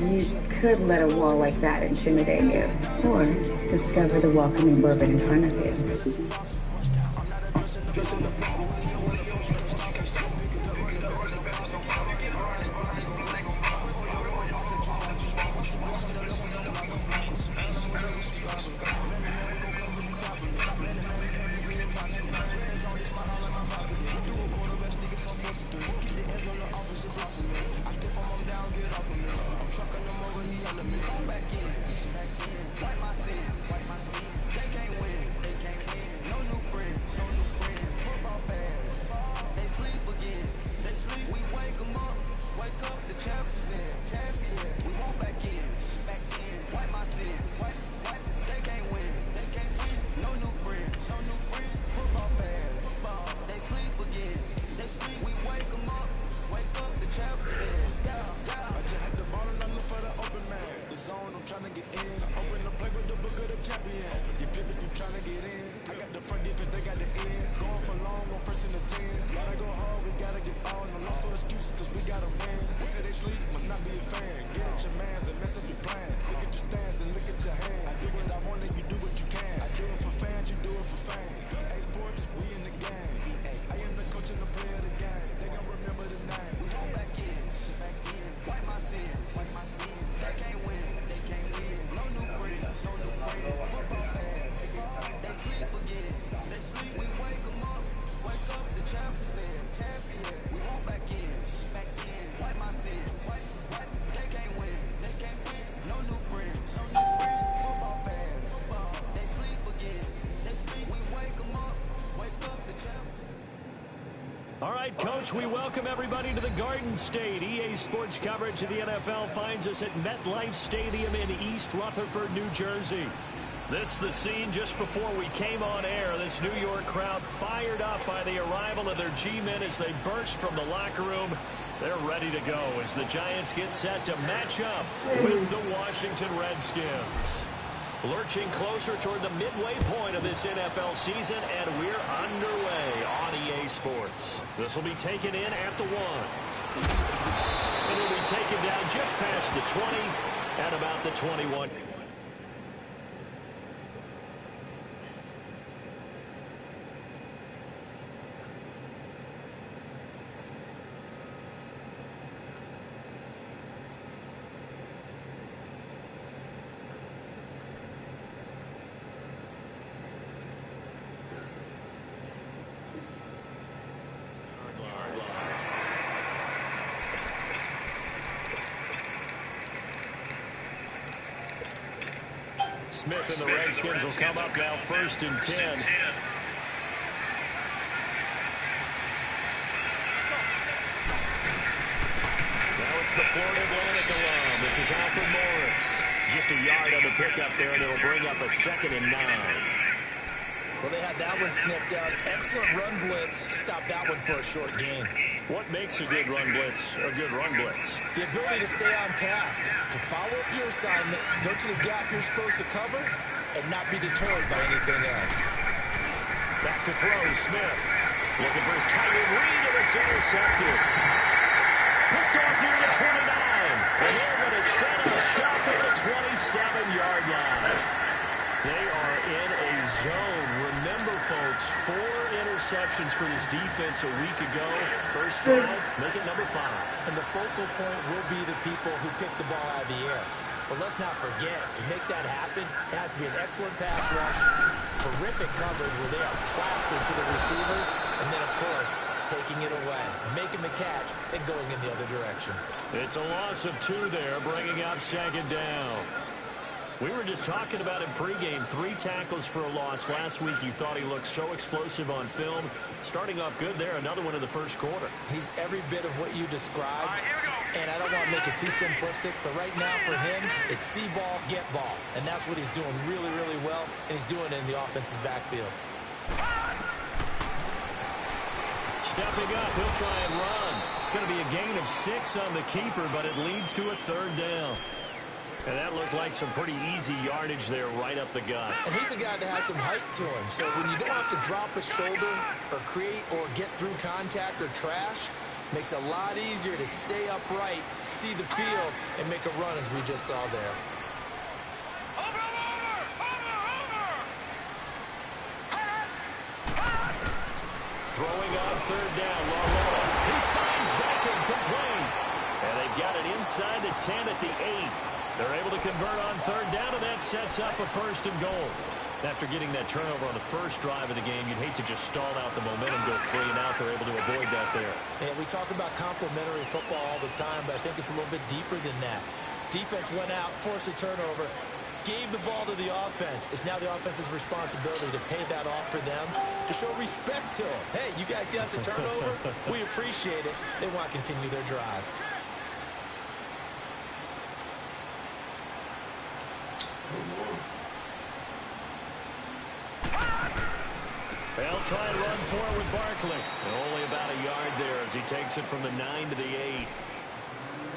You could let a wall like that intimidate you, or discover the welcoming bourbon in front of you. All right, Coach, we welcome everybody to the Garden State. EA Sports coverage of the NFL finds us at MetLife Stadium in East Rutherford, New Jersey. This is the scene just before we came on air. This New York crowd fired up by the arrival of their G-men as they burst from the locker room. They're ready to go as the Giants get set to match up with the Washington Redskins. Lurching closer toward the midway point of this NFL season, and we're underway on EA Sports. This will be taken in at the 1. And it'll be taken down just past the 20 at about the 21. Smith and the Redskins will come up now 1st and 10. Now it's the Florida Atlantic alum. This is Alfred Morris. Just a yard on the pickup there, and it'll bring up a 2nd and 9. Well, they had that one snipped out. Excellent run blitz. Stopped that one for a short gain. What makes a good run blitz a good run blitz? The ability to stay on task, to follow up your assignment, go to the gap you're supposed to cover, and not be deterred by anything else. Back to throw, Smith. Looking for his tight end read, and it's intercepted. Picked off near the 29. And they're going to set up shop at the 27-yard line. They are in a zone. Remember, folks, 4 interceptions for this defense a week ago. First drive, make it number 5. And the focal point will be the people who pick the ball out of the air. But let's not forget, to make that happen, it has to be an excellent pass rush, terrific coverage where they are plastered to the receivers, and then, of course, taking it away, making the catch, and going in the other direction. It's a loss of 2 there, bringing up 2nd down. We were just talking about him pregame. 3 tackles for a loss last week. You thought he looked so explosive on film. Starting off good there. Another one in the first quarter. He's every bit of what you described. And I don't want to make it too simplistic, but right now for him, it's see ball, get ball. And that's what he's doing really, really well. And he's doing it in the offense's backfield. Stepping up, he'll try and run. It's going to be a gain of 6 on the keeper, but it leads to a 3rd down. And that looked like some pretty easy yardage there right up the gut. And he's a guy that has some height to him. So when you don't have to drop a shoulder or create or get through contact or trash, Makes it a lot easier to stay upright, see the field, and make a run as we just saw there. Throwing on third down, he finds Beckham complete. And they've got it inside the 10 at the 8. They're able to convert on third down, and that sets up a 1st and goal. After getting that turnover on the first drive of the game, you'd hate to just stall out the momentum, go 3 and out. They're able to avoid that there. And we talk about complementary football all the time, but I think it's a little bit deeper than that. Defense went out, forced a turnover, gave the ball to the offense. It's now the offense's responsibility to pay that off for them, to show respect to them. Hey, you guys got us a turnover. We appreciate it. They want to continue their drive. They'll try and run for it with Barkley. Only about a yard there as he takes it from the 9 to the 8.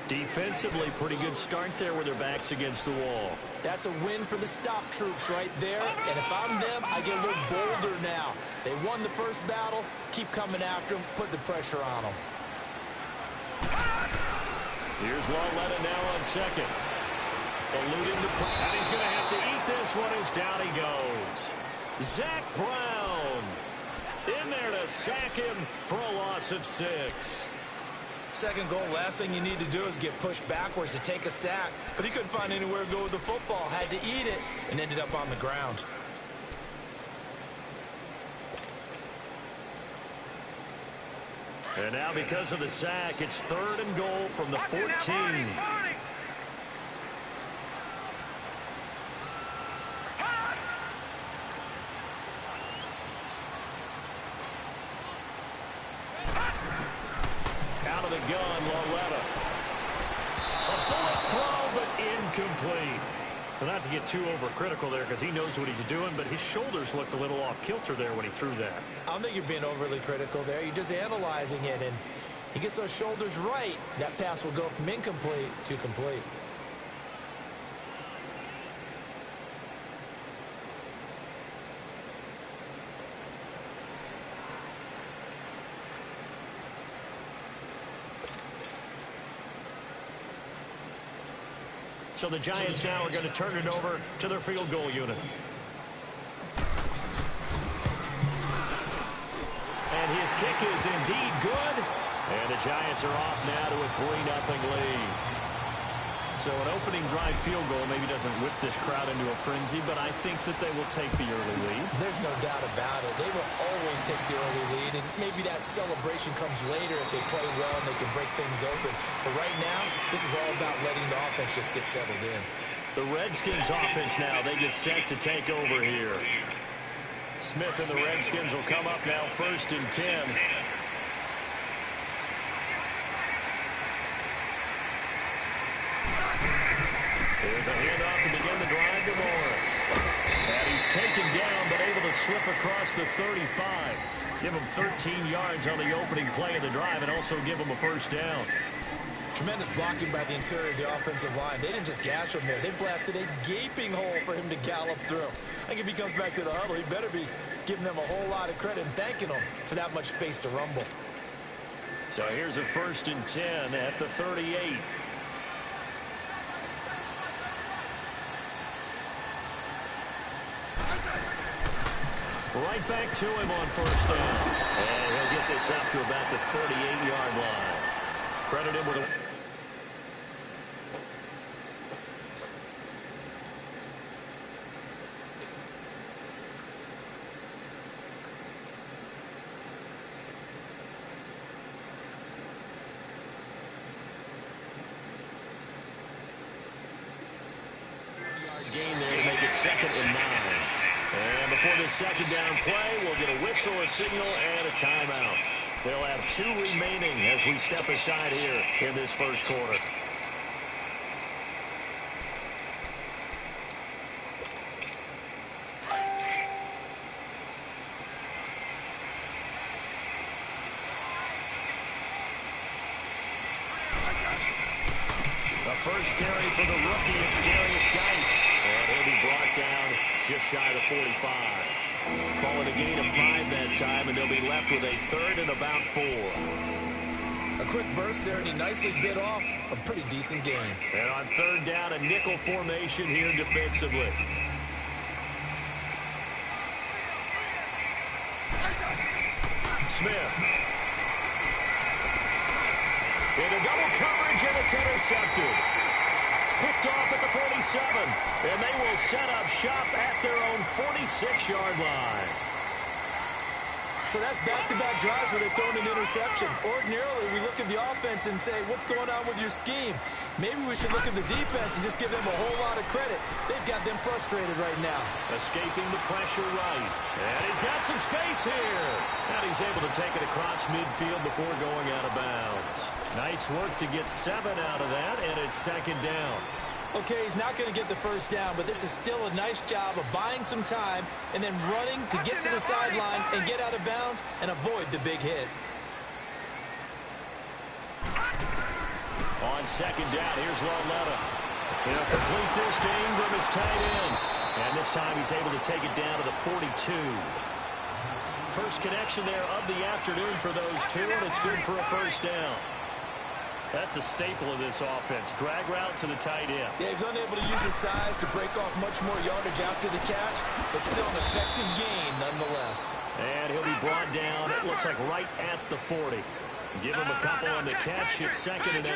Defensively, pretty good start there with their backs against the wall. That's a win for the stop troops right there. And if I'm them, I get a little bolder now. They won the first battle. Keep coming after them. Put the pressure on them. Here's Walletta now on second. Eluding the play. And he's going to have to eat this one as down he goes. Zach Brown in there to sack him for a loss of 6. Second goal, last thing you need to do is get pushed backwards to take a sack. But he couldn't find anywhere to go with the football. Had to eat it and ended up on the ground. And now because of the sack, it's 3rd and goal from the 14. Out of the gun, Walletta. A bullet throw, but incomplete. Well, not to get too overcritical there because he knows what he's doing, but his shoulders looked a little off kilter there when he threw that. I don't think you're being overly critical there. You're just analyzing it, and he gets those shoulders right. That pass will go from incomplete to complete. So the Giants now are going to turn it over to their field goal unit. And his kick is indeed good. And the Giants are off now to a 3-0 lead. So an opening drive field goal maybe doesn't whip this crowd into a frenzy, but I think that they will take the early lead. There's no doubt about it. They will always take the early lead, and maybe that celebration comes later if they play well and they can break things open. But right now, this is all about letting the offense just get settled in. The Redskins offense now, they get set to take over here. Smith and the Redskins will come up now 1st and 10. There's a handoff to begin the drive to Morris. And he's taken down, but able to slip across the 35. Give him 13 yards on the opening play of the drive and also give him a 1st down. Tremendous blocking by the interior of the offensive line. They didn't just gash him there. They blasted a gaping hole for him to gallop through. I think if he comes back to the huddle, he better be giving them a whole lot of credit and thanking them for that much space to rumble. So here's a 1st and 10 at the 38. Right back to him on 1st down. And he'll get this up to about the 38-yard line. Credit him with a... gain there to make it 2nd and 9. And before this 2nd down play, we'll get a whistle, a signal, and a timeout. They'll have 2 remaining as we step aside here in this 1st quarter. The first carry for the rookie, it's Darius Geis. And he'll be brought down just shy of the 45. Calling a gain of 5 that time, and they'll be left with a 3rd and about 4. A quick burst there, and he nicely bit off a pretty decent gain. And on third down, a nickel formation here defensively. Smith. Into double coverage, and it's intercepted. Picked off at the 47, and they will set up shop at their own 46-yard line. So that's back-to-back drives where they've thrown an interception. Ordinarily, we look at the offense and say, what's going on with your scheme? Maybe we should look at the defense and just give them a whole lot of credit. They've got them frustrated right now. Escaping the pressure right. And he's got some space here. And he's able to take it across midfield before going out of bounds. Nice work to get 7 out of that, and it's second down. Okay, he's not going to get the first down, but this is still a nice job of buying some time and then running to get to the sideline and get out of bounds and avoid the big hit. On second down, here's Loletta. He'll complete this to Ingram as tight end. And this time he's able to take it down to the 42. First connection there of the afternoon for those two, and it's good for a first down. That's a staple of this offense. Drag route to the tight end. Yeah, he's unable to use his size to break off much more yardage after the catch, but still an effective gain nonetheless. And he'll be brought down, it looks like right at the 40. Give him a couple on the catch. It's 2nd and 8.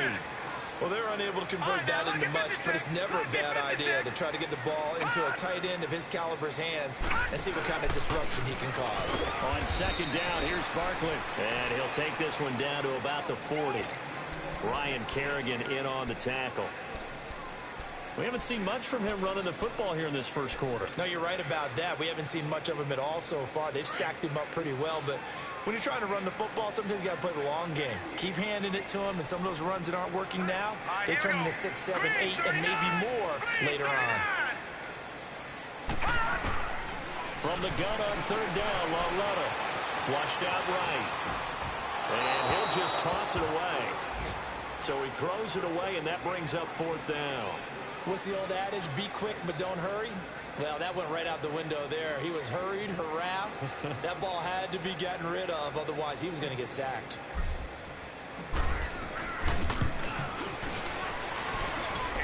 Well, they're unable to convert that into much, but it's never a bad idea to try to get the ball into a tight end of his caliber's hands and see what kind of disruption he can cause. On second down, here's Barkley. And he'll take this one down to about the 40. Ryan Kerrigan in on the tackle. We haven't seen much from him running the football here in this first quarter. No, you're right about that. We haven't seen much of him at all so far. They've stacked him up pretty well, but when you're trying to run the football, sometimes you got to play the long game. Keep handing it to him, and some of those runs that aren't working now, they turn into 6, 7, 8, and maybe more later on. From the gun on third down, Loletta flushed out right. And he'll just toss it away. So he throws it away, and that brings up 4th down. What's the old adage, be quick but don't hurry? Well, that went right out the window there. He was hurried, harassed. That ball had to be gotten rid of, otherwise he was going to get sacked.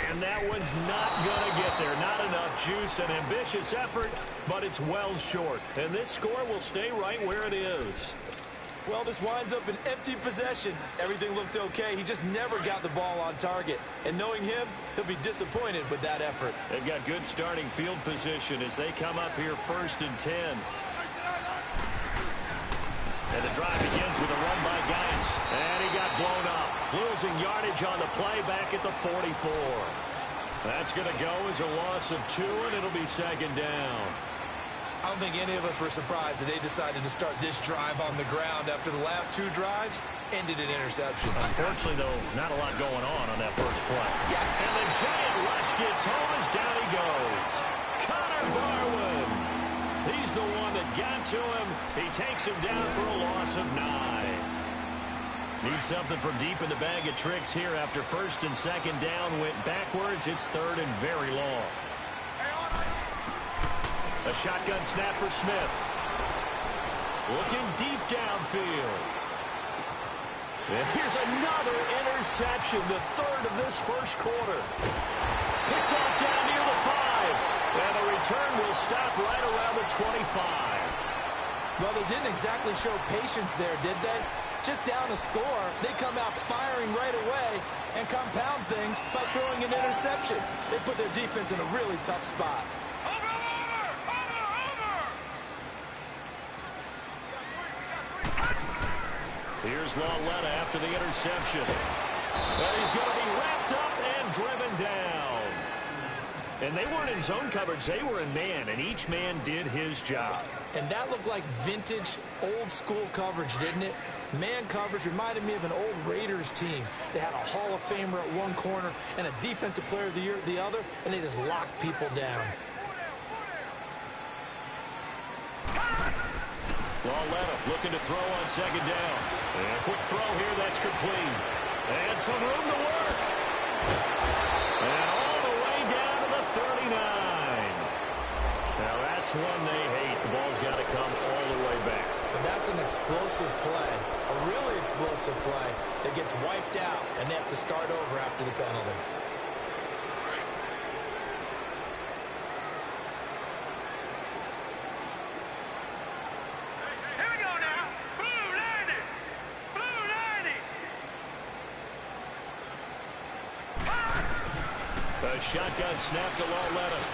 And that one's not going to get there. Not enough juice, an ambitious effort, but it's well short. And this score will stay right where it is. Well, this winds up an empty possession. Everything looked okay. He just never got the ball on target. And knowing him, he'll be disappointed with that effort. They've got good starting field position as they come up here 1st and 10. And the drive begins with a run by Geis. And he got blown up. Losing yardage on the play back at the 44. That's going to go as a loss of 2, and it'll be 2nd down. I don't think any of us were surprised that they decided to start this drive on the ground after the last 2 drives ended in interceptions. Unfortunately, though, not a lot going on that first play. Yeah. And the giant rush gets home as down he goes. Connor Barwin. He's the one that got to him. He takes him down for a loss of 9. Need something from deep in the bag of tricks here after 1st and 2nd down. Went backwards. It's 3rd and very long. A shotgun snap for Smith. Looking deep downfield. And here's another interception, the 3rd of this first quarter. Picked off down near the 5. And the return will stop right around the 25. Well, they didn't exactly show patience there, did they? Just down a score, they come out firing right away and compound things by throwing an interception. They put their defense in a really tough spot. Here's Loletta after the interception. And he's going to be wrapped up and driven down. And they weren't in zone coverage. They were in man, and each man did his job. And that looked like vintage, old-school coverage, didn't it? Man coverage reminded me of an old Raiders team. They had a Hall of Famer at one corner and a Defensive Player of the Year at the other, and they just locked people down. Loletta looking to throw on 2nd down. And a quick throw here, that's complete. And some room to work. And all the way down to the 39. Now that's one they hate. The ball's got to come all the way back. So that's an explosive play, a really explosive play that gets wiped out, and they have to start over after the penalty. A shotgun snap to low left.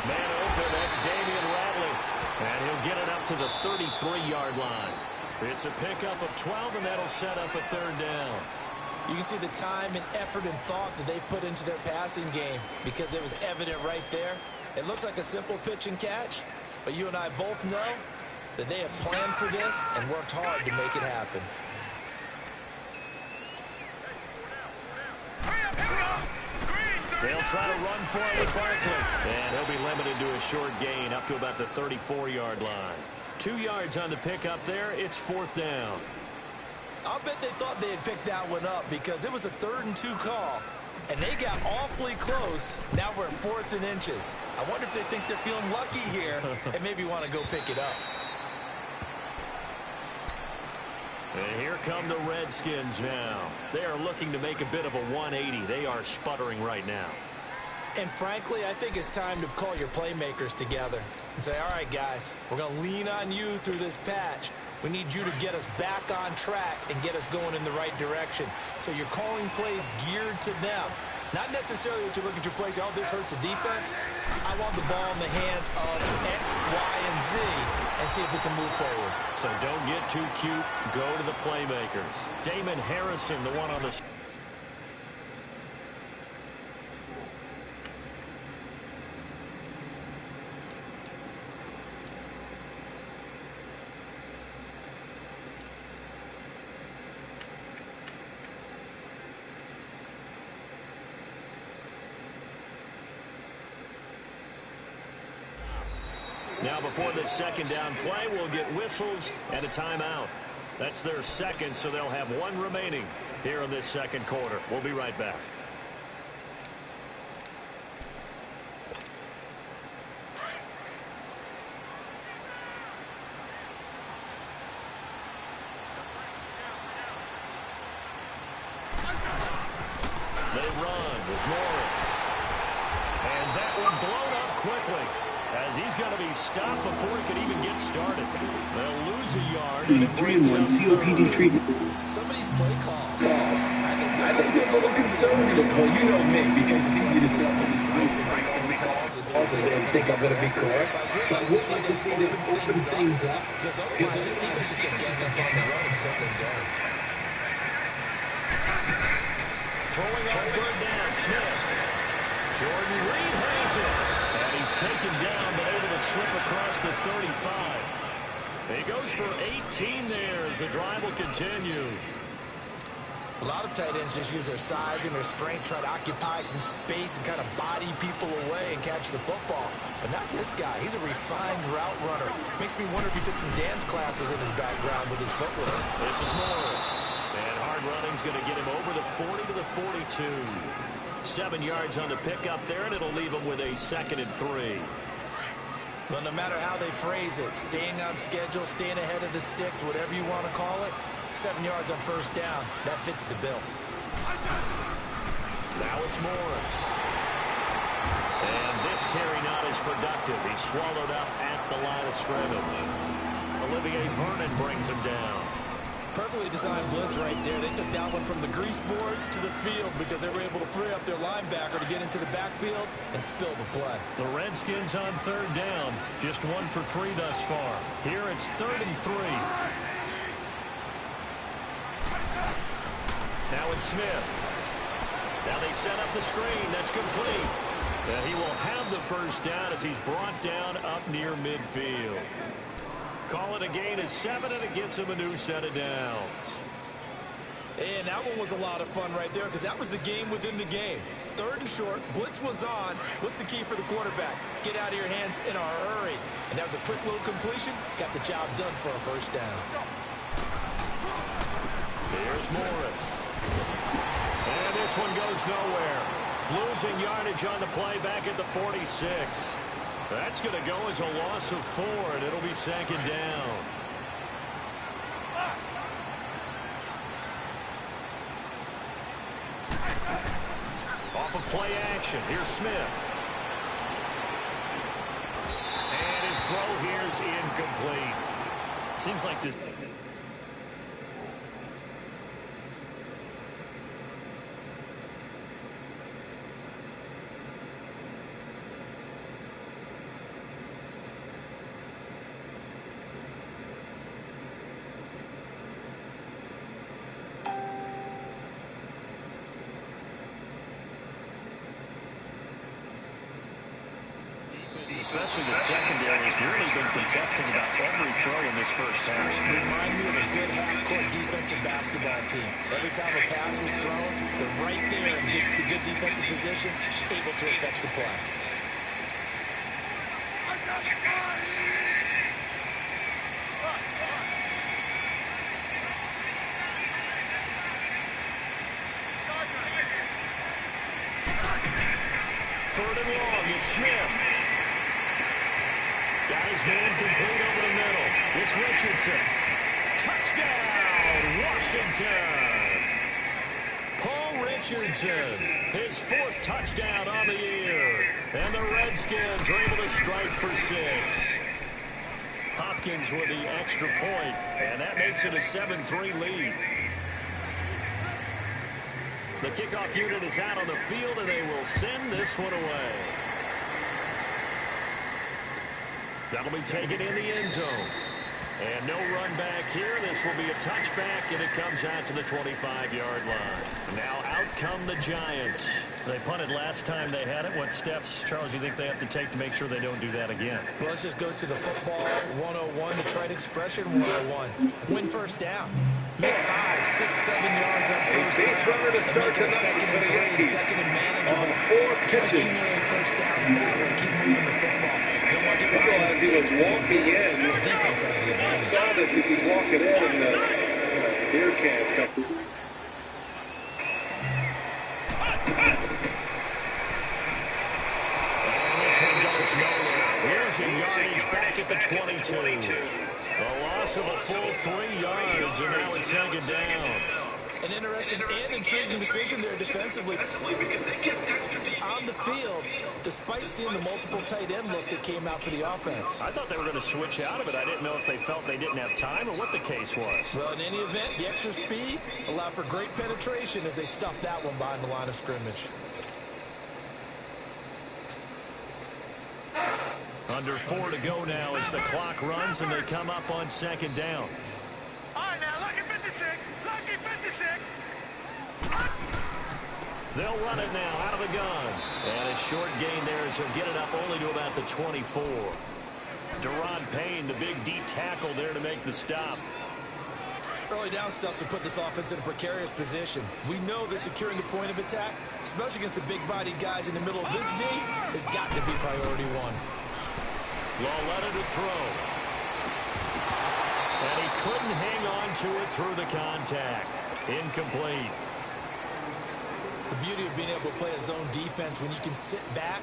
Man open, that's Damian Radley. And he'll get it up to the 33-yard line. It's a pickup of 12, and that'll set up a third down. You can see the time and effort and thought that they put into their passing game because it was evident right there. It looks like a simple pitch and catch, but you and I both know that they have planned for this and worked hard to make it happen. They'll try to run for it with Barkley. And he'll be limited to a short gain up to about the 34-yard line. 2 yards on the pickup there. It's fourth down. I'll bet they thought they had picked that one up because it was a 3rd and 2 call. And they got awfully close. Now we're at 4th and inches. I wonder if they think they're feeling lucky here and maybe want to go pick it up. And here come the Redskins now. They are looking to make a bit of a 180. They are sputtering right now. And frankly, I think it's time to call your playmakers together and say, all right, guys, we're going to lean on you through this patch. We need you to get us back on track and get us going in the right direction. So you're calling plays geared to them. Not necessarily that you look at your plays, oh, this hurts the defense. I want the ball in the hands of X, Y, and Z and see if we can move forward. So don't get too cute. Go to the playmakers. Damon Harrison, the one on the... Now before this second down play, we'll get whistles and a timeout. That's their second, so they'll have one remaining here in this second quarter. We'll be right back. They run with Morris. And that one blown up quickly, as he's going to be stopped before he can even get started. They'll lose a yard. And it brings up COPD treatment. Some of these play calls. I think they're a little conservative. Well, you know me, because it's easy to sell them these calls and they think I'm going to be correct. But we'd like to see them open things up. Because otherwise, this defense is going to get up on the run and something's there. Throwing on third down, Smith. Jordan Reed has it. And he's taken down, but able to slip across the 35. He goes for 18 there as the drive will continue. A lot of tight ends just use their size and their strength, try to occupy some space and kind of body people away and catch the football. But not this guy. He's a refined route runner. Makes me wonder if he took some dance classes in his background with his footwork. This is Morris. And hard running's going to get him over the 40 to the 42. 7 yards on the pickup there, and it'll leave him with a 2nd and 3. Well, no matter how they phrase it, staying on schedule, staying ahead of the sticks, whatever you want to call it, 7 yards on first down, that fits the bill. Now it's Morris. And this carry not as productive. He's swallowed up at the line of scrimmage. Olivier Vernon brings him down. Perfectly designed blitz right there. They took that one from the grease board to the field because they were able to free up their linebacker to get into the backfield and spill the play. The Redskins on third down. Just 1 for 3 thus far. Here it's 3rd and 3. Now it's Smith. Now they set up the screen. That's complete. Now he will have the first down as he's brought down up near midfield. Call it a gain of 7, and it gets him a new set of downs. And that one was a lot of fun right there because that was the game within the game. 3rd and short, blitz was on. What's the key for the quarterback? Get out of your hands in a hurry. And that was a quick little completion. Got the job done for a first down. Here's Morris. And this one goes nowhere. Losing yardage on the play back at the 46. That's going to go as a loss of 4, and it'll be second down. Off of play action, here's Smith. And his throw here is incomplete. Seems like this... Especially the secondary has really been contesting about every throw in this first half. Remind me of a good half-court defensive basketball team. Every time a pass is thrown, they're right there and gets the good defensive position, able to affect the play. Third and long, it's Smith. Got his man complete over the middle. It's Richardson. Touchdown, Washington. Paul Richardson, his 4th touchdown on the year. And the Redskins are able to strike for 6. Hopkins with the extra point, and that makes it a 7-3 lead. The kickoff unit is out on the field, and they will send this one away. That'll be taken in the end zone. And no run back here. This will be a touchback, and it comes out to the 25-yard line. Now out come the Giants. They punted last time they had it. What steps, Charles, do you think they have to take to make sure they don't do that again? Well, let's just go to the football 101, the trade expression 101. Win first down. Make 5, 6, 7 yards on first down. Runner to start Make it a second and 3, second and manageable. On 4 pitches. Accumulate first downs that way. Keep moving the football. Don't want to get All behind the I do is sticks because walk in. the defense has the advantage. I saw this as he's walking in and the deer cam comes. Here's a yardage back at the 22. A loss of a full 3 yards, and now it's second down. An interesting and intriguing decision there defensively. On the field, despite seeing the multiple tight end look that came out for the offense. I thought they were going to switch out of it. I didn't know if they felt they didn't have time or what the case was. Well, in any event, the extra speed allowed for great penetration as they stuffed that one behind the line of scrimmage. Under 4 to go now as the clock runs and they come up on second down. All right, now, lucky 56. Lucky 56. They'll run it now out of the gun. And a short gain there as he'll get it up only to about the 24. Deron Payne, the big D tackle there to make the stop. Early down stuff to put this offense in a precarious position. We know that securing the point of attack, especially against the big-bodied guys in the middle of this D, has got to be priority 1. Lawletta to throw. And he couldn't hang on to it through the contact. Incomplete. The beauty of being able to play a zone defense when you can sit back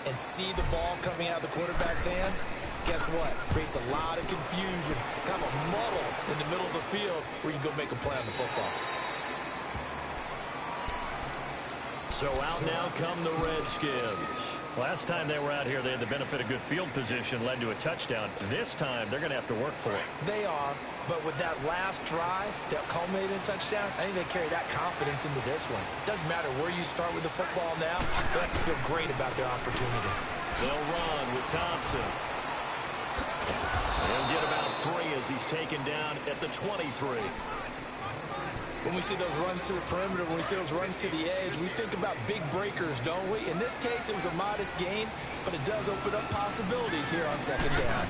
and see the ball coming out of the quarterback's hands, guess what? Creates a lot of confusion, kind of a muddle in the middle of the field where you can go make a play on the football. So out now come the Redskins. Last time they were out here, they had the benefit of good field position, led to a touchdown. This time, they're going to have to work for it. They are, but with that last drive that culminated in a touchdown, I think they carry that confidence into this one. Doesn't matter where you start with the football now, they have to feel great about their opportunity. They'll run with Thompson. He'll get about 3 as he's taken down at the 23. When we see those runs to the perimeter, when we see those runs to the edge, we think about big breakers, don't we? In this case, it was a modest gain, but it does open up possibilities here on second down.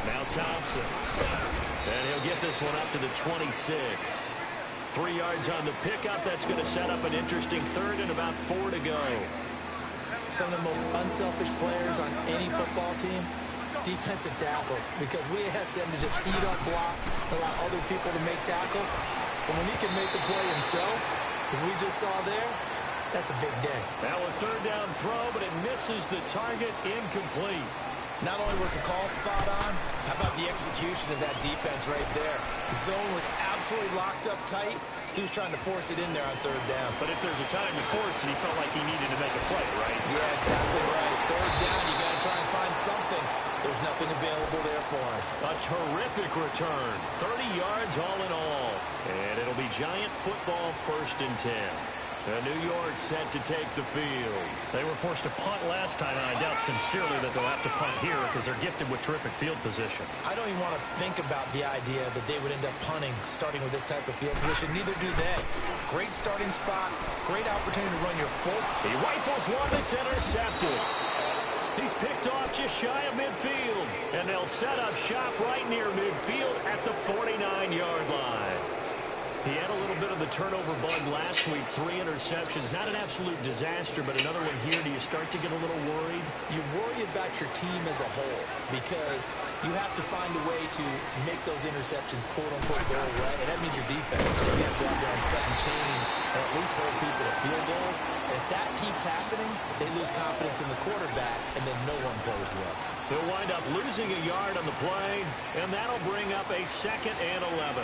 Now Thompson. And he'll get this one up to the 26. 3 yards on the pickup. That's going to set up an interesting third and about 4 to go. Some of the most unselfish players on any football team, defensive tackles, because we ask them to just eat up blocks, allow other people to make tackles. But when he can make the play himself, as we just saw there, That's a big day. Now a third down throw, but it misses the target, incomplete. Not only was the call spot on, how about the execution of that defense right there? The zone was absolutely locked up tight. He was trying to force it in there on third down. But if there's a time to force it, he felt like he needed to make a play, right? Yeah, exactly right. Third down, you got to try and find something. There's nothing available there for him. A terrific return. 30 yards all in all. And it'll be Giant football, 1st and 10. New York set to take the field. They were forced to punt last time, and I doubt sincerely that they'll have to punt here because they're gifted with terrific field position. I don't even want to think about the idea that they would end up punting starting with this type of field position. Neither do they. Great starting spot, great opportunity to run your full. He rifles one that's intercepted. He's picked off just shy of midfield, and they'll set up shop right near midfield at the 49-yard line. He had a little bit of the turnover bug last week, 3 interceptions. Not an absolute disaster, but another one here. Do you start to get a little worried? You worry about your team as a whole because you have to find a way to make those interceptions, quote-unquote, go away. And that means your defense. They have to go out there and set and change and at least hold people to field goals. And if that keeps happening, they lose confidence in the quarterback, and then no one plays well. He'll wind up losing a yard on the play, and that'll bring up a 2nd and 11.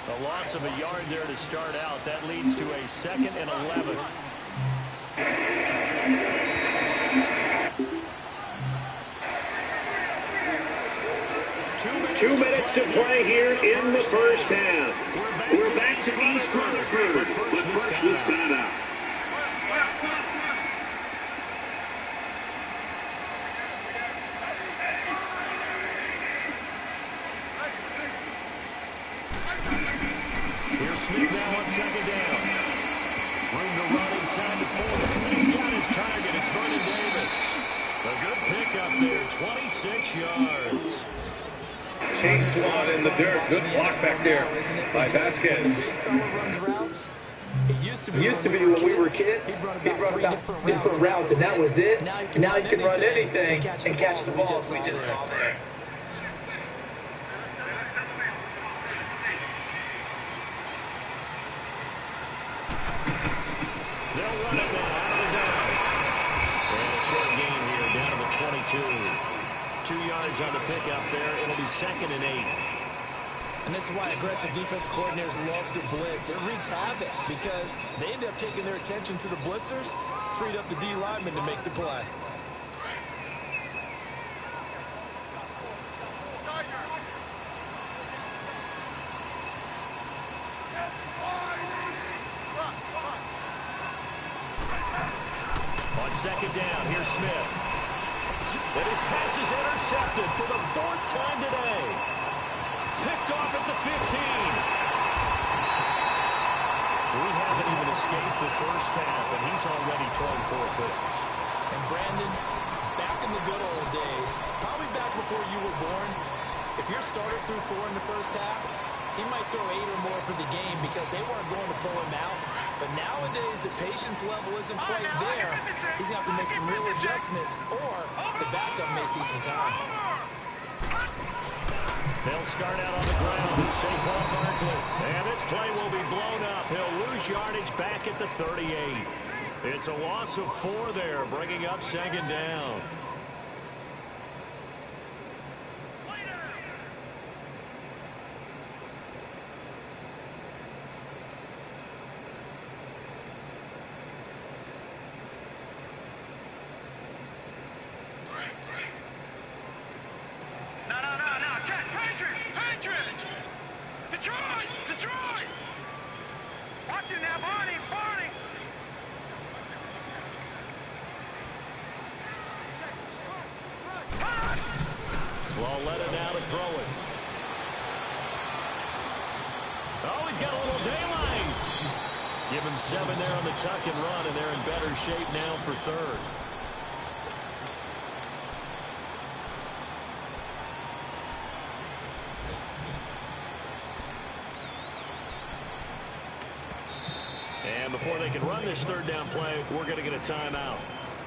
A loss of a yard there to start out. That leads to a 2nd and 11. Two minutes to play here in the first half. We're back to East Rutherford, but first this timeout. Here's Smith now on 2nd down. Room to run inside the 40. He's got his target. It's Vernon Davis. A good pickup there, 26 yards. Chase one in the dirt. Good block back there by Vasquez. It used to be when we were kids, he'd run about different routes, and that was it. Now he can run anything and catch the ball, as we just saw there. They'll run it now out of the down. And a short gain here down to the 22. 2 yards on the pickup there. It'll be 2nd and 8. And this is why aggressive defense coordinators love to blitz. It wreaks havoc because they end up taking their attention to the blitzers, freed up the D lineman to make the play. On 2nd down, here's Smith. And his pass is intercepted for the 4th time today. Picked off at the 15. We haven't even escaped the first half, and he's already thrown 4 picks. And Brandon, back in the good old days, probably back before you were born, if your starter threw 4 in the first half, he might throw 8 or more for the game because they weren't going to pull him out. But nowadays, the patience level isn't quite there. He's going to have to make some real adjustments, or the backup may see some time. They'll start out on the ground with Saquon Barkley. And this play will be blown up. He'll lose yardage back at the 38. It's a loss of 4 there, bringing up 2nd down. Detroit! Watch it now, Barney! Lauletta now to throw it. Oh, he's got a little daylight. Give him 7 there on the tuck and run, and they're in better shape now for 3rd. And before they can run this 3rd down play, we're going to get a timeout,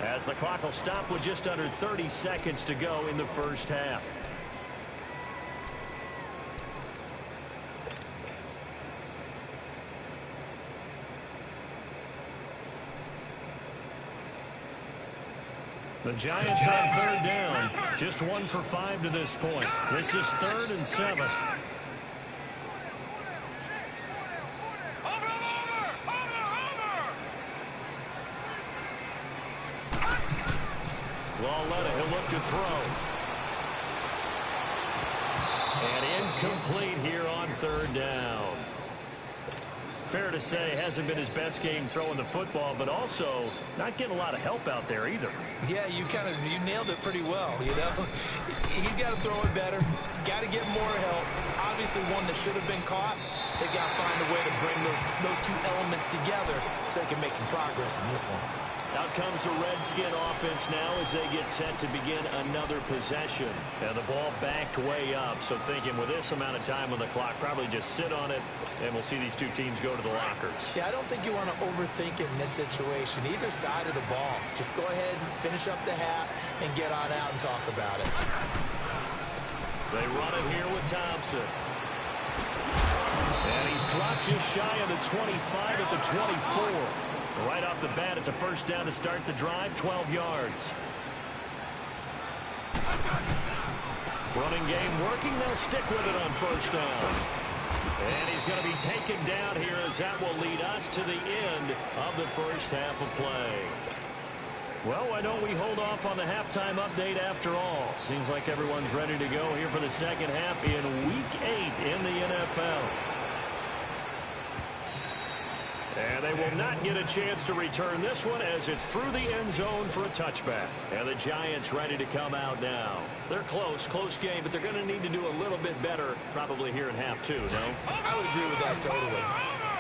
as the clock will stop with just under 30 seconds to go in the first half. The Giants on third down. Just 1 for 5 to this point. This is 3rd and 7. Lauletta, he'll look to throw. And incomplete here on 3rd down. Fair to say, hasn't been his best game throwing the football, but also not getting a lot of help out there either. Yeah, you nailed it pretty well, you know. He's got to throw it better. Got to get more help. Obviously, one that should have been caught. They got to find a way to bring those two elements together so they can make some progress in this one. Out comes the Redskin offense now as they get set to begin another possession. And the ball backed way up, so thinking with this amount of time on the clock, probably just sit on it, and we'll see these two teams go to the lockers. Yeah, I don't think you want to overthink it in this situation. Either side of the ball. Just go ahead and finish up the half and get on out and talk about it. They run it here with Thompson. And he's dropped just shy of the 25 at the 24. Right off the bat, it's a first down to start the drive, 12 yards. Running game working, they'll stick with it on first down. And he's going to be taken down here as that will lead us to the end of the first half of play. Well, why don't we hold off on the halftime update after all? Seems like everyone's ready to go here for the second half in Week 8 in the NFL. And they will not get a chance to return this one as it's through the end zone for a touchback. And the Giants ready to come out now. They're close game, but they're going to need to do a little bit better probably here in half 2, no? I would agree with that totally.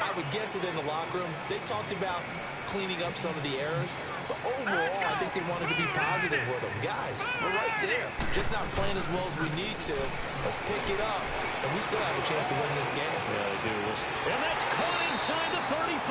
I would guess it in the locker room. They talked about cleaning up some of the errors, but overall, I think they wanted to be positive with them. Guys, we're right there. Just not playing as well as we need to. Let's pick it up, and we still have a chance to win this game. Yeah, they do. And that's caught inside the 35.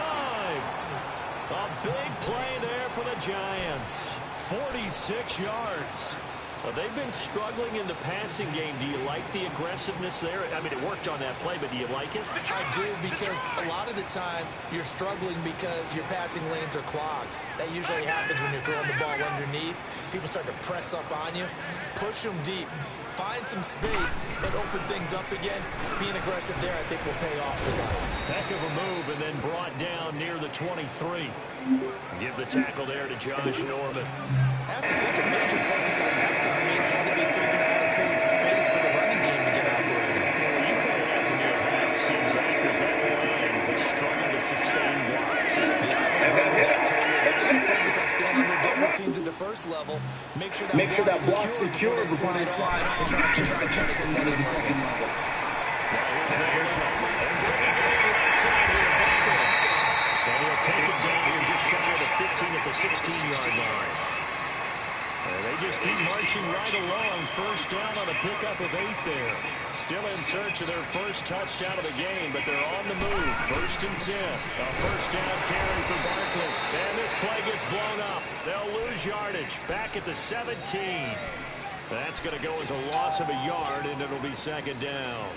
A big play there for the Giants. 46 yards. Well, they've been struggling in the passing game. Do you like the aggressiveness there? I mean, it worked on that play, but do you like it? I do, because a lot of the time you're struggling because your passing lanes are clogged. That usually happens when you're throwing the ball underneath. People start to press up on you. Push them deep. Find some space and open things up again. Being aggressive there, I think, will pay off for them. Heck of a move, and then brought down near the 23. Give the tackle there to Josh Norman. I have to think a major focus at halftime means how to be figuring out how to create space for the running game to get operating. Well, you pointed out to me at half. Seems accurate. That line has struggled to sustain blocks. Yeah, I agree with that totally. They've got to focus on staying on their double teams at the first level. Make sure that block's secure before they slide and try to check somebody at the second level. And he'll take it down here just shy of the 15 at the 16-yard line. And they just keep marching right along. First down on a pickup of 8 there. Still in search of their first touchdown of the game, but they're on the move. 1st and 10. A first down carry for Barkley. And this play gets blown up. They'll lose yardage. Back at the 17. That's going to go as a loss of a yard, and it'll be 2nd down.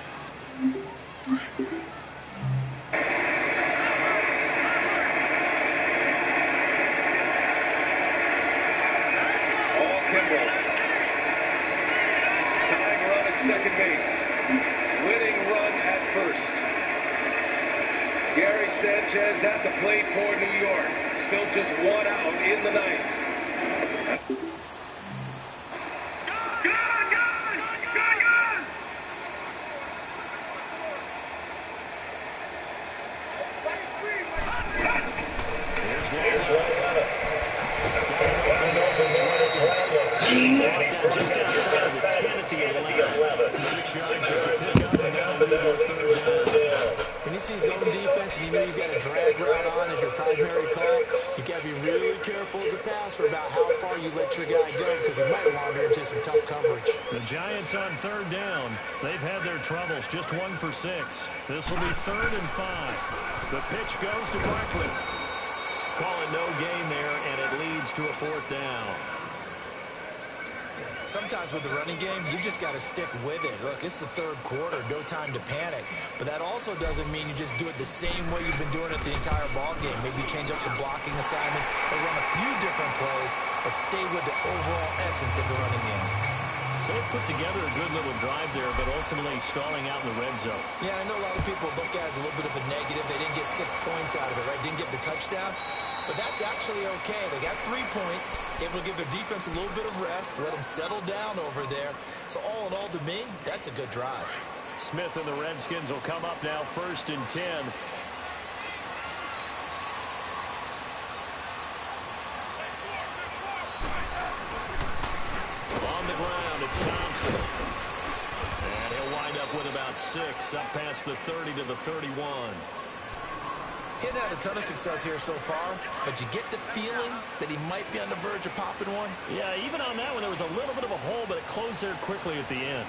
Tying run at second base. Winning run at first. Gary Sanchez at the plate for New York. Still just 1 out in the 9th. Just outside of the 10 at the 11. 6 yards as the pickup, and now move on 3rd down. When you see zone defense and you know you've got a drag route on as your primary call, you got to be really careful as a passer about how far you let your guy go, because he might wander into some tough coverage. The Giants on 3rd down. They've had their troubles, just 1 for 6. This will be 3rd and 5. The pitch goes to Barkley. Call it no gain there, and it leads to a 4th down. Sometimes with the running game, you just got to stick with it. Look, it's the third quarter, no time to panic. But that also doesn't mean you just do it the same way you've been doing it the entire ball game. Maybe change up some blocking assignments or run a few different plays, but stay with the overall essence of the running game. So they put together a good little drive there, but ultimately stalling out in the red zone. Yeah, I know a lot of people look at it as a little bit of a negative. They didn't get 6 points out of it, right? Didn't get the touchdown. But that's actually okay. They got 3 points. Able to give their defense a little bit of rest, let them settle down over there. So all in all, to me, that's a good drive. Smith and the Redskins will come up now 1st and 10. On the ground, it's Thompson. And he'll wind up with about 6, up past the 30 to the 31. He's had a ton of success here so far, but you get the feeling that he might be on the verge of popping one. Yeah, even on that one, there was a little bit of a hole, but it closed there quickly at the end.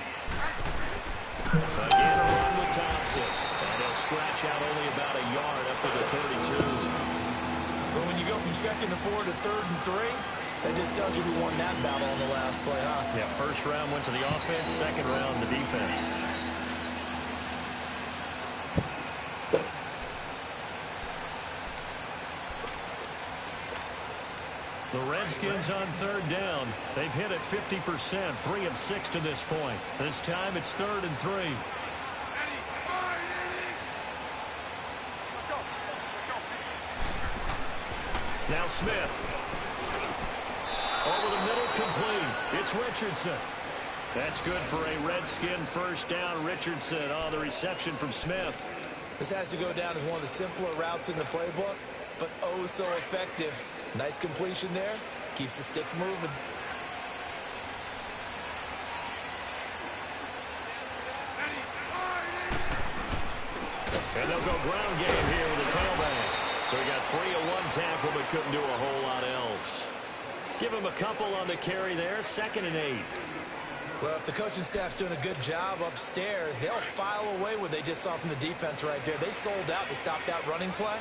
Again, a run with Thompson. And he'll scratch out only about a yard up to the 32. But when you go from 2nd to 4 to 3rd and 3, that just tells you who won that battle on the last play, huh? Yeah, first round went to the offense, second round the defense. The Redskins on 3rd down. They've hit it 50%, 3 of 6 to this point. This time it's 3rd and 3. Now Smith. Over the middle, complete. It's Richardson. That's good for a Redskin first down. Richardson on the reception from Smith. This has to go down as one of the simpler routes in the playbook, but oh so effective. Nice completion there. Keeps the sticks moving. And they'll go ground game here with a tailback. So he got free of 1 tackle, but couldn't do a whole lot else. Give him a couple on the carry there. 2nd and 8. Well, if the coaching staff's doing a good job upstairs, they'll file away what they just saw from the defense right there. They sold out to stop that running play.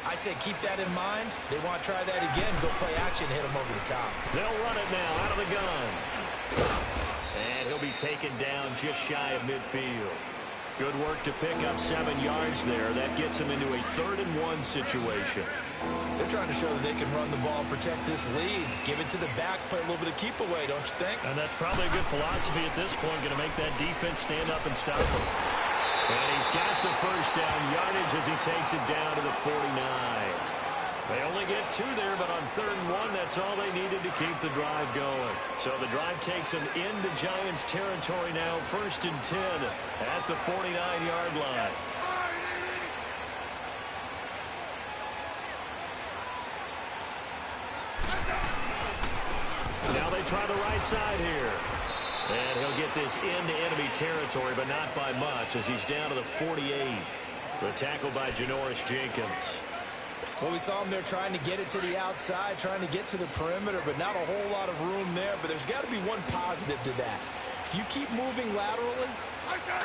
I'd say keep that in mind. They want to try that again, go play action, hit them over the top. They'll run it now out of the gun. And he'll be taken down just shy of midfield. Good work to pick up 7 yards there. That gets him into a 3rd and 1 situation. They're trying to show that they can run the ball and protect this lead. Give it to the backs, play a little bit of keep away, don't you think? And that's probably a good philosophy at this point, going to make that defense stand up and stop him. And he's got the first down yardage as he takes it down to the 49. They only get 2 there, but on 3rd and 1, that's all they needed to keep the drive going. So the drive takes them into Giants territory now, 1st and 10 at the 49-yard line. Now they try the right side here. And he'll get this into enemy territory, but not by much, as he's down to the 48. The tackle by Janoris Jenkins. Well, we saw him there trying to get it to the outside, trying to get to the perimeter, but not a whole lot of room there. But there's got to be one positive to that. If you keep moving laterally,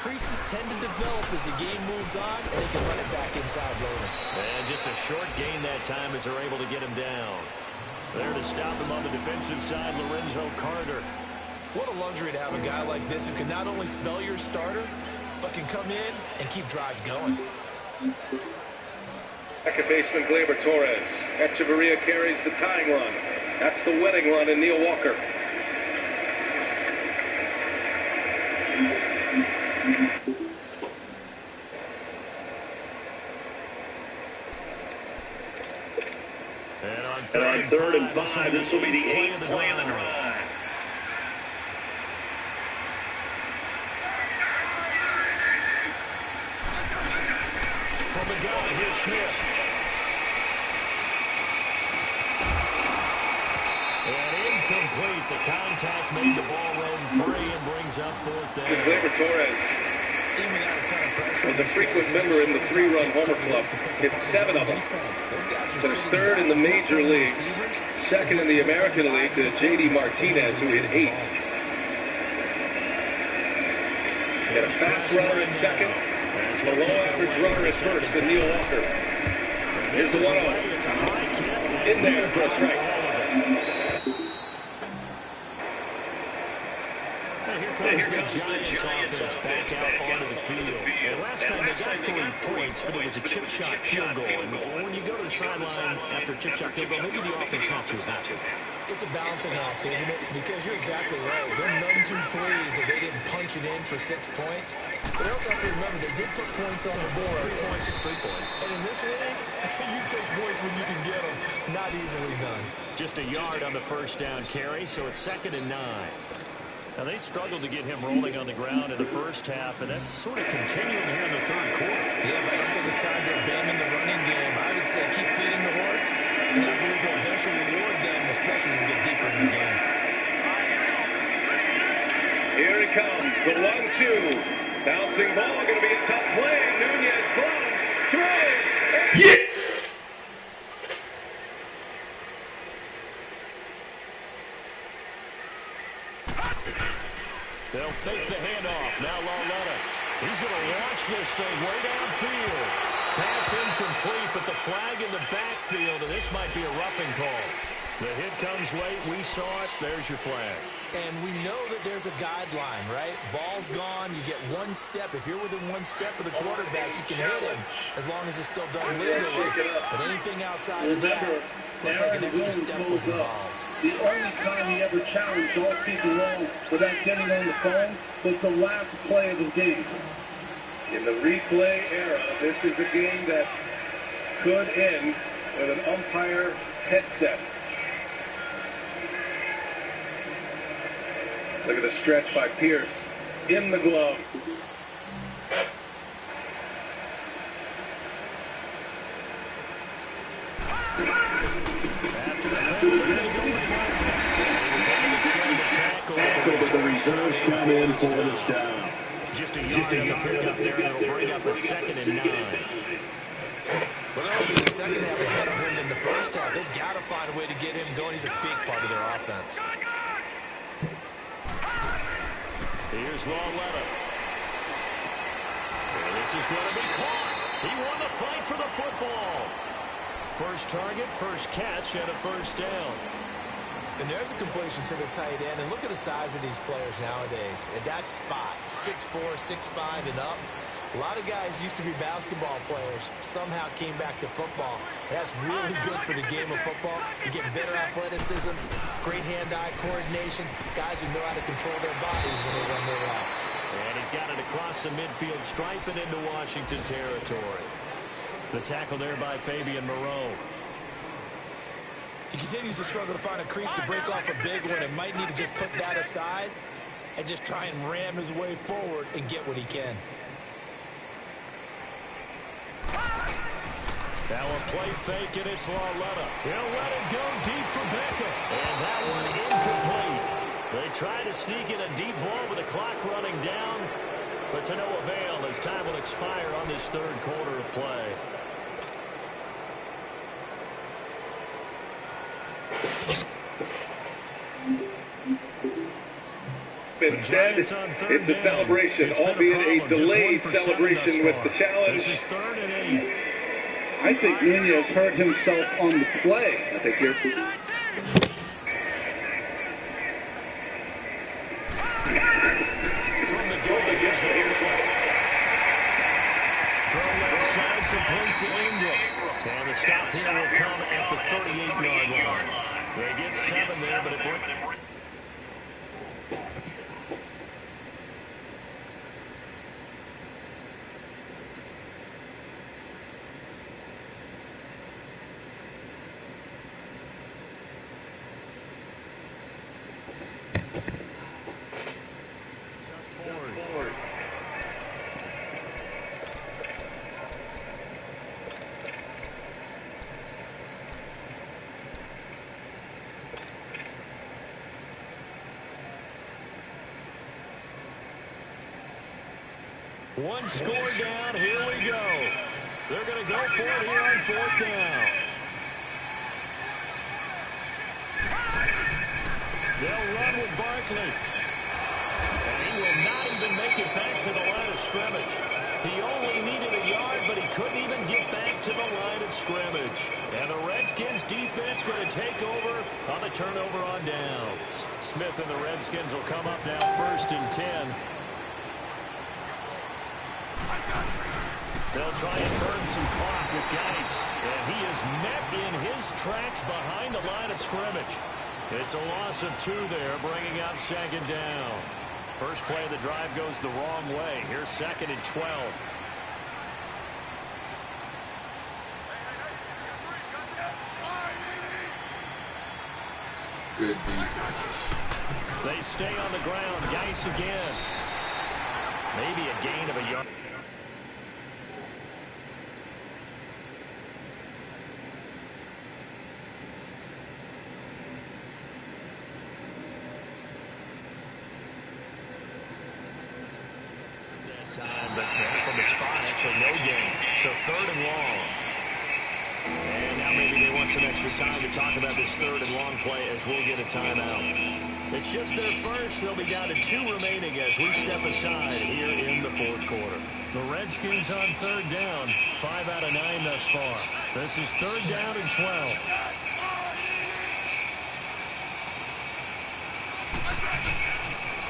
creases tend to develop as the game moves on, and they can run it back inside later. And just a short gain that time as they're able to get him down. There to stop him on the defensive side, Lorenzo Carter. What a luxury to have a guy like this who can not only spell your starter, but can come in and keep drives going. Second baseman Gleyber Torres. Echeverria carries the tying run. That's the winning run in Neil Walker. And on 3rd and 5, this will be the 8th play of the drive. From the gun, here's Smith. And incomplete. The contact made the ball roam free and brings up 4th down. Gleyber Torres was a frequent member in the 3-run homer club. Hit 7 of them. So it's 3rd in the major leagues, 2nd in the American League to J.D. Martinez, who hit 8. Got a fast runner at 2nd. A low average runner at 1st to Neil Walker. Here's the 1-0. In there for a strike. comes the Giants offense back out onto the field. And last time they got 3 points, but it was a chip shot field goal. And when you go to the sideline after a chip shot field goal, maybe the offense not too happy. It's a balancing act, isn't it? Because you're exactly right. They're none too pleased that they didn't punch it in for 6 points. But you also have to remember, they did put points on the board. 3 points is 3 points. And in this league, you take points when you can get them. Not easily done. Just a yard on the first down carry, so it's 2nd and 9. Now, they struggled to get him rolling on the ground in the first half, and that's sort of continuing here in the third quarter. Yeah, but I don't think it's time to abandon the running game. I would say keep feeding the horse, and I believe he'll eventually reward them, especially as we get deeper in the game. Here it comes, the 1-2. Bouncing ball, going to be a tough play. Nunez throws, and... Yeah! They'll fake the handoff. Now Lauletta. He's going to launch this thing way downfield. Pass incomplete, but the flag in the backfield, and this might be a roughing call. The hit comes late. We saw it. There's your flag. And we know that there's a guideline, right? Ball's gone. You get 1 step. If you're within 1 step of the quarterback, you can hit him as long as it's still done legally. But anything outside of that looks like an extra step was involved. The only time he ever challenged all season long without getting on the phone was the last play of the game. In the replay era, this is a game that could end with an umpire headset. Look at the stretch by Pierce in the glove. After the play, they're going to go with The reserves come in for this down. just a yard on the pickup there, and it'll bring up a 2nd and 9. Well, the second half was better for him than the first half. They've got to find a way to get him going. He's a big part of their offense. Here's Lauletta. This is going to be caught. He won the fight for the football. First target, first catch, and a first down. And there's a completion to the tight end. And look at the size of these players nowadays. At that spot, 6'4", 6'5", and up. A lot of guys used to be basketball players, somehow came back to football. That's really good for the game of football. You get better athleticism, great hand-eye coordination, guys who know how to control their bodies when they run their routes. And he's got it across the midfield stripe and into Washington territory. The tackle there by Fabian Moreau. He continues to struggle to find a crease to break off a big one and might need to just put that aside and just try and ram his way forward and get what he can. Now a play fake, and it's Lauletta. He'll let it go deep for Beckham. And that one incomplete. They try to sneak in a deep ball with the clock running down, but to no avail as time will expire on this third quarter of play. Instead, it's a celebration, albeit a delayed celebration with the challenge. This is 3rd and 8. I think Nunez hurt himself on the play. I think here. From the goal, here's throw left side complete to Ingram. And the stop here will come at the 38-yard line. They get 7 there, but it breaks. One score down, here we go. They're going to go for it here on 4th down. They'll run with Barkley. And he will not even make it back to the line of scrimmage. He only needed a yard, but he couldn't even get back to the line of scrimmage. And the Redskins defense going to take over on the turnover on downs. Smith and the Redskins will come up now 1st and 10. They'll try and burn some clock with Geis. And he is met in his tracks behind the line of scrimmage. It's a loss of 2 there, bringing up 2nd down. First play of the drive goes the wrong way. Here's 2nd and 12. Good defense. They stay on the ground. Geis again. Maybe a gain of a yard. Time, but from the spot, actually no gain. So 3rd and long. And now maybe they want some extra time to talk about this 3rd and long play as we'll get a timeout. It's just their first. They'll be down to 2 remaining as we step aside here in the 4th quarter. The Redskins on 3rd down. 5 out of 9 thus far. This is 3rd down and 12.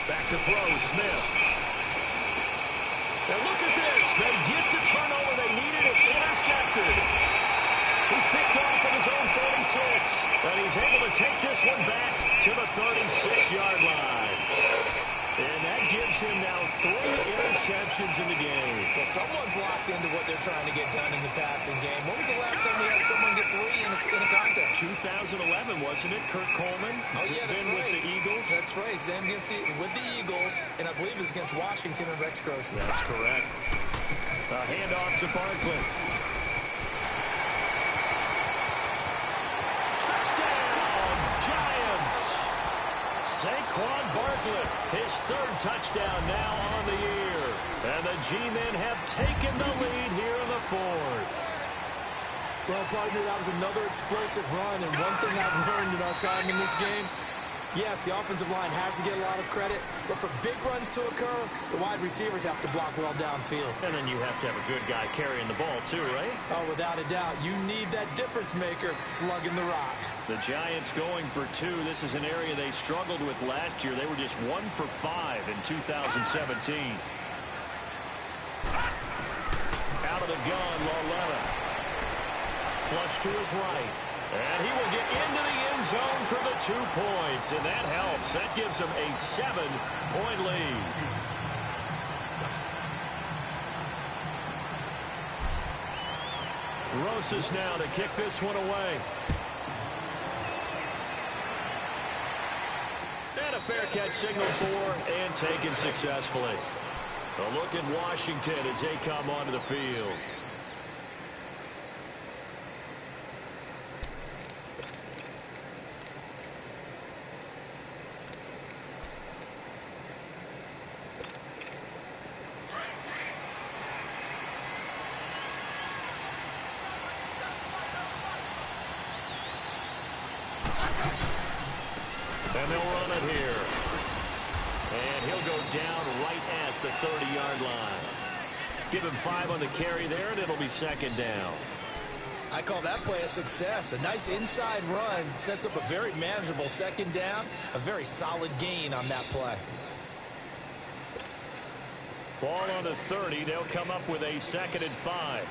Back to throw, Smith. And look at this. They get the turnover they needed. It's intercepted. He's picked off at his own 46. And he's able to take this one back to the 36-yard line. And that gives him now 3 interceptions in the game. Well, someone's locked into what they're trying to get done in the passing game. When was the last time we had someone get 3 in a contest? 2011, wasn't it? Kurt Coleman. Oh, yeah, that's right. With the Eagles. That's right. He's then with the Eagles, and I believe it's against Washington and Rex Grossman. That's correct. A handoff to Barkley. Touchdown, Giants! Saquon Barkley, his 3rd touchdown now on the year. And the G-men have taken the lead here in the 4th. Well, partner, that was another explosive run, and one thing I've learned in our time in this game, yes, the offensive line has to get a lot of credit, but for big runs to occur, the wide receivers have to block well downfield. And then you have to have a good guy carrying the ball too, right? Oh, without a doubt. You need that difference maker lugging the rock. The Giants going for 2. This is an area they struggled with last year. They were just 1 for 5 in 2017. Out of the gun, Loletta. Flush to his right. And he will get into the end zone for the 2 points. And that helps. That gives him a 7-point lead. Rosas now to kick this one away. And a fair catch signal for and taken successfully. A look at Washington as they come onto the field. And they'll run it here. And he'll go down right at the 30-yard line. Give him 5 on the carry there, and it'll be 2nd down. I call that play a success. A nice inside run sets up a very manageable 2nd down. A very solid gain on that play. Ball on the 30. They'll come up with a 2nd and 5.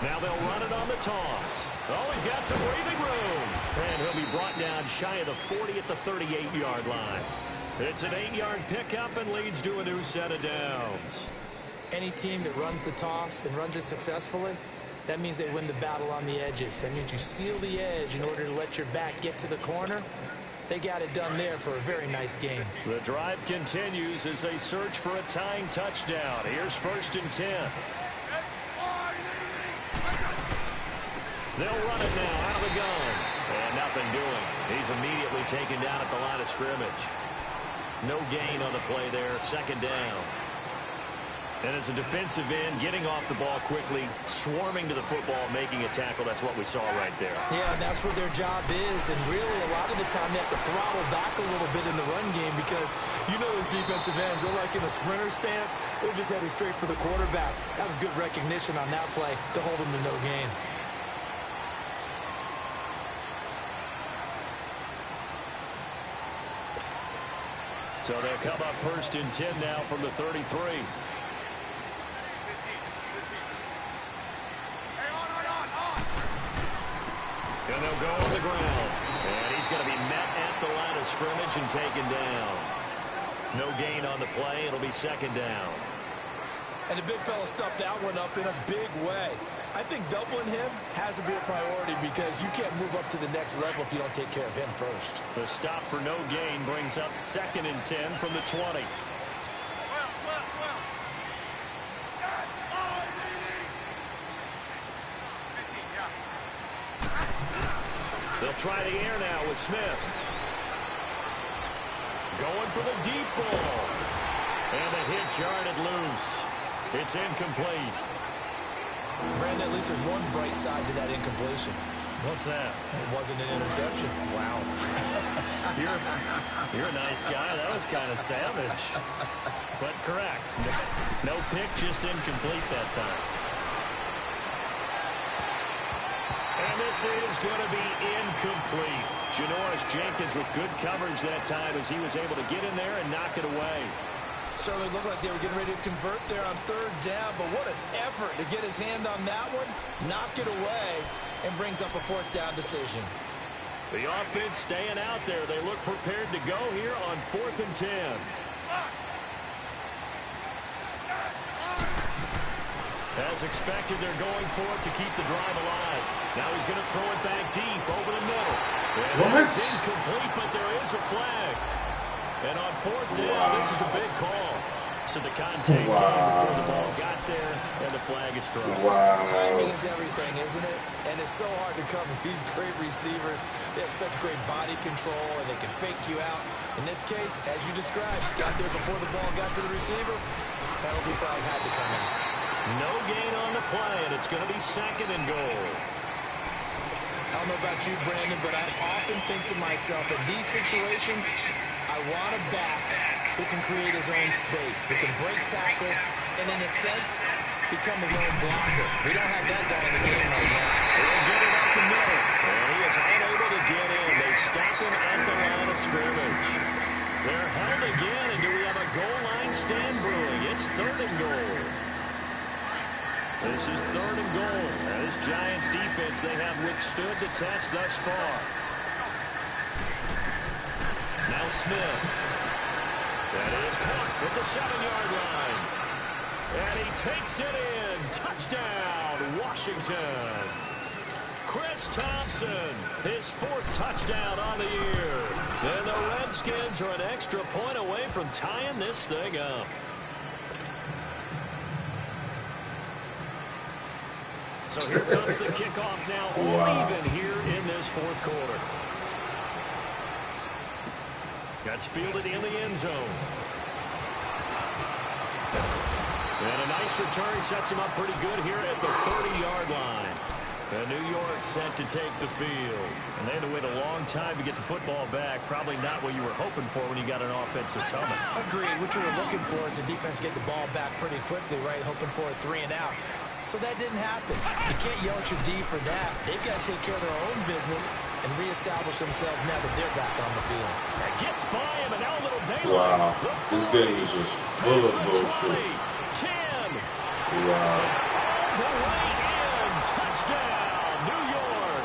Now they'll run it on the toss. Oh, he's got some breathing room. And he'll be brought down shy of the 40 at the 38-yard line. It's an 8-yard pickup and leads to a new set of downs. Any team that runs the toss and runs it successfully, that means they win the battle on the edges. That means you seal the edge in order to let your back get to the corner. They got it done there for a very nice game. The drive continues as they search for a tying touchdown. Here's 1st and 10. They'll run it now out of the gun. And nothing doing. He's immediately taken down at the line of scrimmage. No gain on the play there. 2nd down. And as a defensive end, getting off the ball quickly, swarming to the football, making a tackle, that's what we saw right there. Yeah, and that's what their job is. And really, a lot of the time, they have to throttle back a little bit in the run game because you know those defensive ends, they're like in a sprinter stance. They're just headed straight for the quarterback. That was good recognition on that play to hold them to no gain. So they'll come up 1st and 10 now from the 33. And they'll go on the ground. And he's going to be met at the line of scrimmage and taken down. No gain on the play. It'll be 2nd down. And the big fella stuffed that one up in a big way. I think doubling him has to be a priority because you can't move up to the next level if you don't take care of him first. The stop for no gain brings up 2nd and 10 from the 20. They'll try the air now with Smith. Going for the deep ball. And the hit jarred it loose. It's incomplete. Brandon, at least there's one bright side to that incompletion. What's that? It wasn't an interception. Wow. You're a nice guy. That was kind of savage. But correct. No pick, just incomplete that time. And this is going to be incomplete. Janoris Jenkins with good coverage that time as he was able to get in there and knock it away. Certainly looked like they were getting ready to convert there on 3rd down, but what an effort to get his hand on that one, knock it away, and brings up a 4th down decision. The offense staying out there. They look prepared to go here on 4th and 10. As expected, they're going for it to keep the drive alive. Now he's going to throw it back deep over the middle. And it's incomplete, but there is a flag. And on 4th down, this is a big call. So the contact came before the ball got there, and the flag is thrown. Timing is everything, isn't it? And it's so hard to cover these great receivers. They have such great body control, and they can fake you out. In this case, as you described, got there before the ball got to the receiver. Penalty flag had to come in. No gain on the play, and it's going to be 2nd and goal. I don't know about you, Brandon, but I often think to myself, in these situations, I want a back who can create his own space, who can break tackles, and in a sense, become his own blocker. We don't have that guy in the game right now. They'll get it up the middle, and he is unable to get in. They stop him at the line of scrimmage. They're held again, and do we have a goal line stand brewing? It's 3rd and goal. This is 3rd and goal. This Giants defense, they have withstood the test thus far. Now Smith. That is caught at the 7-yard line. And he takes it in. Touchdown, Washington. Chris Thompson, his 4th touchdown on the year. And the Redskins are an extra point away from tying this thing up. So here comes the kickoff now, all even here in this 4th quarter. That's fielded in the end zone. And a nice return sets him up pretty good here at the 30-yard line. And New York set to take the field. And they had to wait a long time to get the football back. Probably not what you were hoping for when you got an offense that's humming. Agreed. What you were looking for is the defense get the ball back pretty quickly, right? Hoping for a 3 and out. So that didn't happen. You can't yell at your D for that. They've got to take care of their own business and reestablish themselves now that they're back on the field. That gets by him, and now a little daylight. Wow. This game is just full of bullshit. 10. Wow. The way in. Touchdown, New York.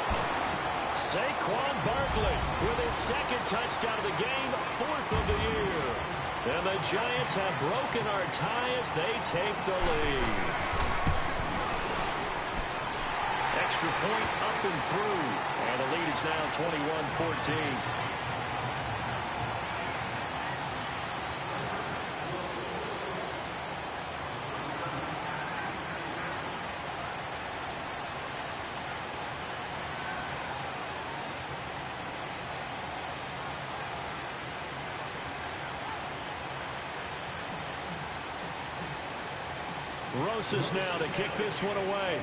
Saquon Barkley with his 2nd touchdown of the game, 4th of the year. And the Giants have broken our tie as they take the lead. Extra point up and through. And the lead is now 21-14. Rosas now to kick this one away.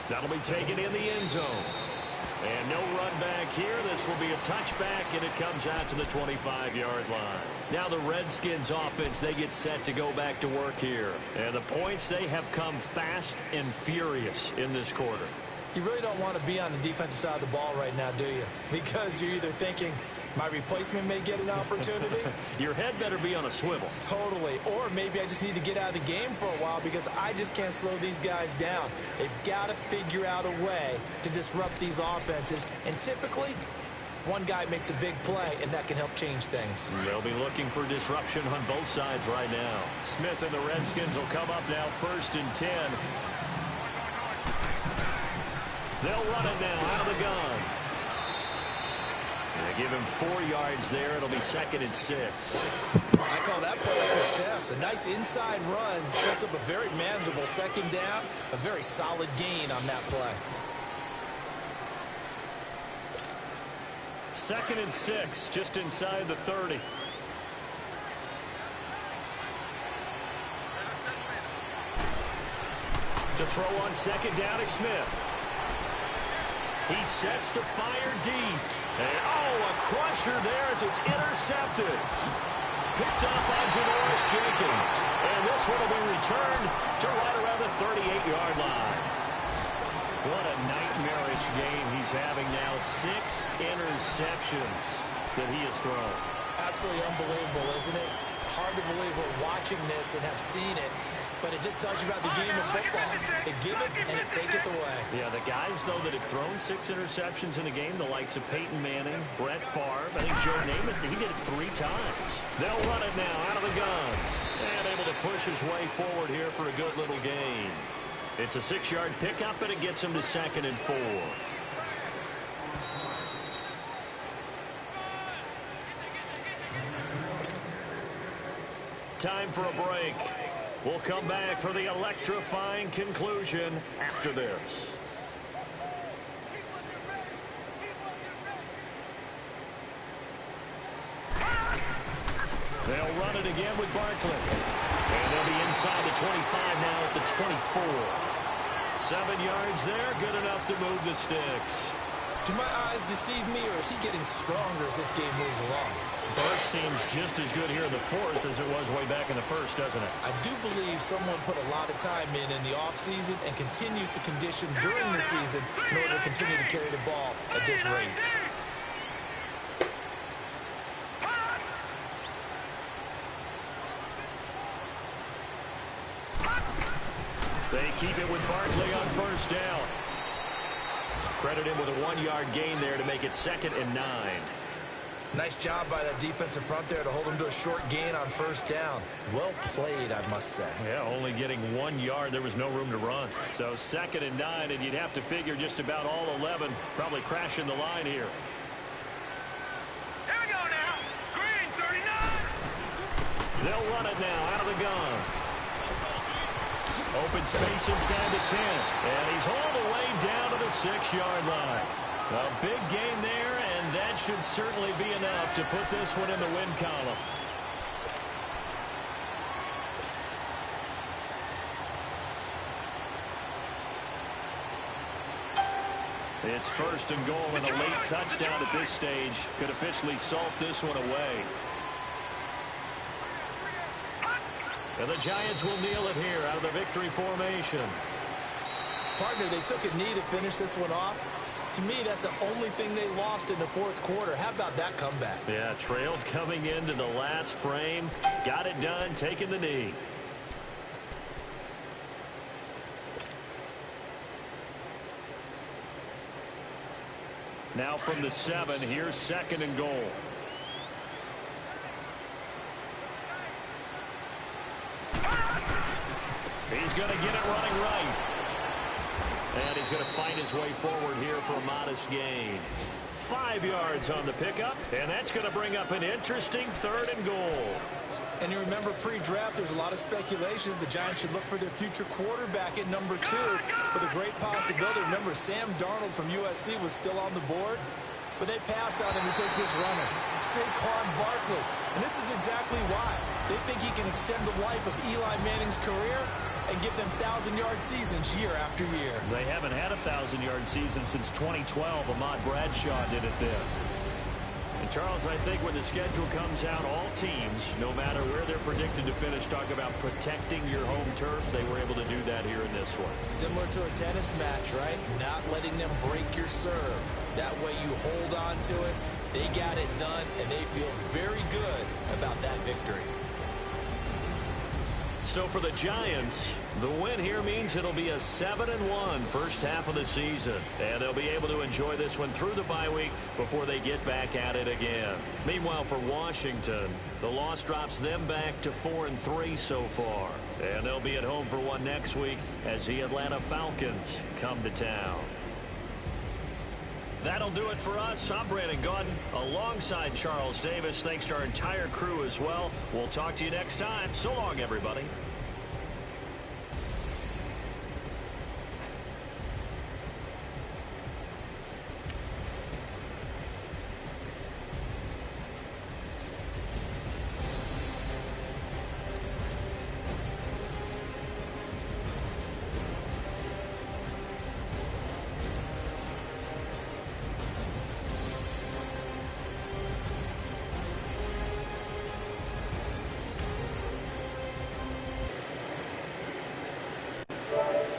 That'll be taken in the end zone. And no run back here. This will be a touchback, and it comes out to the 25-yard line. Now the Redskins offense, they get set to go back to work here. And the points, they have come fast and furious in this quarter. You really don't want to be on the defensive side of the ball right now, do you? Because you're either thinking, my replacement may get an opportunity. Your head better be on a swivel. Totally. Or maybe I just need to get out of the game for a while because I just can't slow these guys down. They've got to figure out a way to disrupt these offenses. And typically, one guy makes a big play, and that can help change things. They'll be looking for disruption on both sides right now. Smith and the Redskins will come up now 1st and 10. They'll run it now out of the gun. They give him 4 yards there. It'll be 2nd and 6. I call that play a success. A nice inside run sets up a very manageable 2nd down. A very solid gain on that play. 2nd and 6, just inside the 30. To throw on 2nd down is Smith. He sets to fire deep. And, a crusher there as it's intercepted. Picked up by Janoris Jenkins. And this one will be returned to right around the 38-yard line. What a nightmarish game he's having now. 6 interceptions that he has thrown. Absolutely unbelievable, isn't it? Hard to believe we're watching this and have seen it. But it just tells you about the game of football. They give it and it taketh away. Yeah, the guys, though, that have thrown 6 interceptions in a game, the likes of Peyton Manning, Brett Favre, I think Joe Namath, he did it 3 times. They'll run it now out of the gun. And able to push his way forward here for a good little gain. It's a 6-yard pickup, and it gets him to 2nd and 4. Time for a break. We'll come back for the electrifying conclusion after this. They'll run it again with Barkley. And they'll be inside the 25 now at the 24. 7 yards there, good enough to move the sticks. Do my eyes deceive me, or is he getting stronger as this game moves along? Burst seems just as good here in the 4th as it was way back in the 1st, doesn't it? I do believe someone put a lot of time in the offseason and continues to condition during the season in order to continue to carry the ball at this rate. They keep it with Barkley on 1st down. Credit him with a 1-yard gain there to make it 2nd and 9. Nice job by that defensive front there to hold him to a short gain on 1st down. Well played, I must say. Yeah, only getting 1 yard. There was no room to run. So 2nd and 9, and you'd have to figure just about all 11 probably crashing the line here. Here we go now. Green, 39. They'll run it now out of the gun. Open space inside the 10. And he's all the way down to the 6-yard line. A big gain there, and that should certainly be enough to put this one in the win column. It's 1st and goal, and a late touchdown at this stage could officially salt this one away. And the Giants will kneel it here out of the victory formation. Partner, they took a knee to finish this one off. To me, that's the only thing they lost in the 4th quarter. How about that comeback? Yeah, trailed coming into the last frame. Got it done, taking the knee. Now from the 7, here's 2nd and goal. He's going to get it running right. And he's going to fight his way forward here for a modest gain. 5 yards on the pickup, and that's going to bring up an interesting 3rd and goal. And you remember pre-draft, there's a lot of speculation the Giants should look for their future quarterback at number 2 with a great possibility. Remember, Sam Darnold from USC was still on the board. but they passed on him to take this runner, Saquon Barkley. And this is exactly why. They think he can extend the life of Eli Manning's career and give them 1,000-yard seasons year after year. They haven't had a 1,000-yard season since 2012. Ahmad Bradshaw did it then. And Charles, I think when the schedule comes out, all teams, no matter where they're predicted to finish, talk about protecting your home turf. They were able to do that here in this one. Similar to a tennis match, right? Not letting them break your serve. That way you hold on to it. They got it done, and they feel very good about that victory. So for the Giants, the win here means it'll be a 7-1 first half of the season. And they'll be able to enjoy this one through the bye week before they get back at it again. Meanwhile, for Washington, the loss drops them back to 4-3 so far. And they'll be at home for one next week as the Atlanta Falcons come to town. That'll do it for us. I'm Brandon Gaudin alongside Charles Davis. Thanks to our entire crew as well. We'll talk to you next time. So long, everybody.